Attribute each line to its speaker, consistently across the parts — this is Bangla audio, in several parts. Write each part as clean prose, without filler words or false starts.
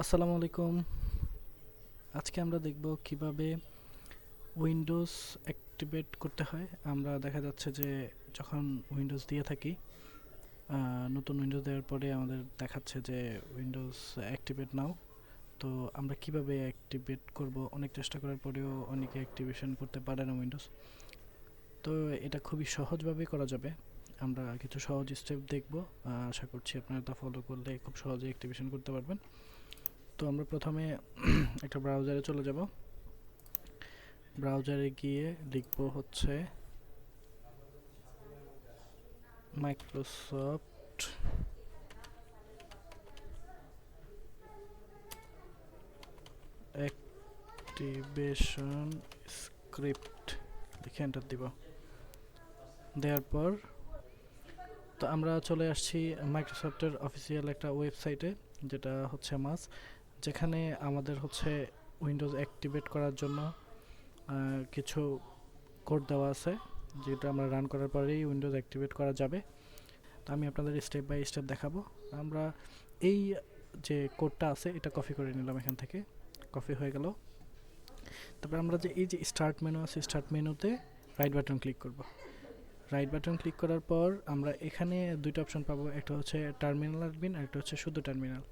Speaker 1: আসসালামু আলাইকুম। আজকে আমরা দেখব কিভাবে উইন্ডোজ অ্যাক্টিভেট করতে হয়। আমরা দেখা যাচ্ছে যে যখন উইন্ডোজ দিয়ে থাকি, নতুন উইন্ডোজ দেওয়ার পরে আমাদের দেখাচ্ছে যে উইন্ডোজ অ্যাক্টিভেট নাও। তো আমরা কিভাবে অ্যাক্টিভেট করব, অনেক চেষ্টা করার পরেও অনেকে অ্যাক্টিভেশন করতে পারে না উইন্ডোজ। তো এটা খুবই সহজভাবে করা যাবে। আমরা কিছু সহজ স্টেপ দেখব, আশা করছি আপনারা তা ফলো করলে খুব সহজে অ্যাক্টিভেশন করতে পারবেন। তো আমরা প্রথমে একটা ব্রাউজারে চলে যাব। ব্রাউজারে গিয়ে লিখব হচ্ছে মাইক্রোসফট অ্যাক্টিভেশন স্ক্রিপ্ট লিখে এন্টার দিব। দেওয়ার পর তো আমরা চলে আসছি মাইক্রোসফটের অফিসিয়াল একটা ওয়েবসাইটে, যেটা হচ্ছে মাস, যেখানে আমাদের হচ্ছে উইন্ডোজ অ্যাক্টিভেট করার জন্য কিছু কোড দেওয়া আছে, যেটা আমরা রান করার পরেই উইন্ডোজ অ্যাক্টিভেট করা যাবে। তো আমি আপনাদের স্টেপ বাই স্টেপ দেখাবো। আমরা এই যে কোডটা আছে এটা কপি করে নিলাম, এখান থেকে কপি হয়ে গেল। তারপর আমরা যে এই যে স্টার্ট মেনু আছে, স্টার্ট মেনুতে রাইট বাটন ক্লিক করব। রাইট বাটন ক্লিক করার পর আমরা এখানে দুইটা অপশন পাবো, একটা হচ্ছে টার্মিনাল অ্যাডমিন আর একটা হচ্ছে শুধু টার্মিনাল।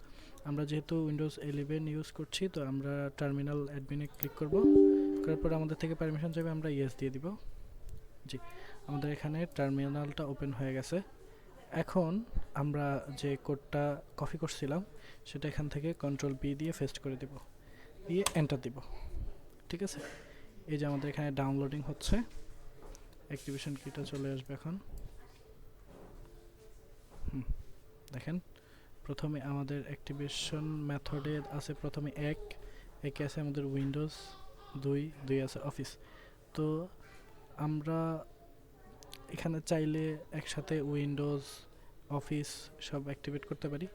Speaker 1: আমরা যেহেতু উইন্ডোজ 11 ইউজ করছি, তো আমরা টার্মিনাল অ্যাডমিনে ক্লিক করব। করার পর আমাদের থেকে পারমিশন চাইবে, আমরা ইয়েস দিয়ে দিব। জি, আমাদের এখানে টার্মিনালটা ওপেন হয়ে গেছে। এখন আমরা যে কোডটা কপি করছিলাম সেটা এখান থেকে কন্ট্রোল বি দিয়ে পেস্ট করে দেব, দিয়ে এন্টার দিব। ঠিক আছে, এই যে আমাদের এখানে ডাউনলোডিং হচ্ছে, অ্যাক্টিভেশন কিটা চলে আসবে এখন। দেখেন, প্রথমে আমাদের অ্যাক্টিভেশন মেথডে আছে প্রথমে একে আছে আমাদের উইন্ডোজ, দুই আছে অফিস। তো আমরা এখানে চাইলে একসাথে উইন্ডোজ অফিস সব অ্যাক্টিভেট করতে পারি।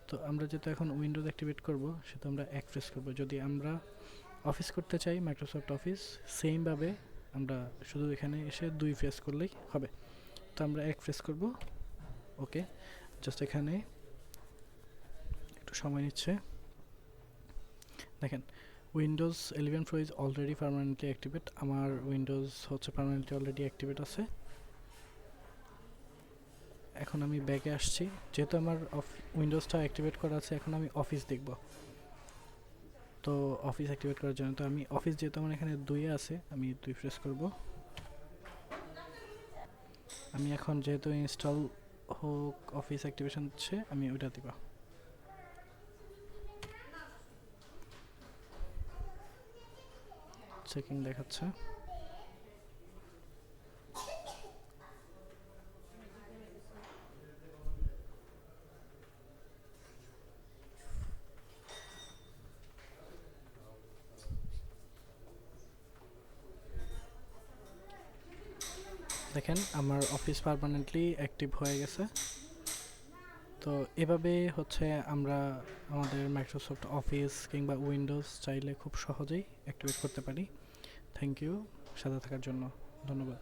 Speaker 1: তো আমরা যেহেতু এখন উইন্ডোজ অ্যাক্টিভেট করব, সেটা আমরা এক প্রেস করব। যদি আমরা অফিস করতে চাই, মাইক্রোসফট অফিস, সেমভাবে আমরা শুধু এখানে এসে দুই প্রেস করলেই হবে। তো আমরা এক প্রেস করব। ওকে, জাস্ট এখানে একটু সময় নিচ্ছে। দেখেন, Windows 11 pro is already permanently activate. আমার উইন্ডোজ হচ্ছে পার্মানেন্টলি অলরেডি অ্যাক্টিভেট আছে। এখন আমি ব্যাকে আসছি, যেহেতু আমার উইন্ডোজটা অ্যাক্টিভেট করা আছে, এখন আমি অফিস দেখব। তো অফিস অ্যাক্টিভেট করার জন্য তো আমি অফিস, যেহেতু আমার এখানে দুইয়ে আছে, আমি দুই প্রেস করব। আমি এখন যেহেতু ইনস্টল হোক অফিস অ্যাক্টিভেশন হচ্ছে, আমি ওইটা দিব। চেকিং দেখাচ্ছে। দেখেন, আমার অফিস পার্মানেন্টলি অ্যাক্টিভ হয়ে গেছে। তো এভাবে হচ্ছে আমরা আমাদের মাইক্রোসফট অফিস কিংবা উইন্ডোজ চাইলে খুব সহজেই অ্যাক্টিভেট করতে পারি। থ্যাংক ইউ সাথে থাকার জন্য, ধন্যবাদ।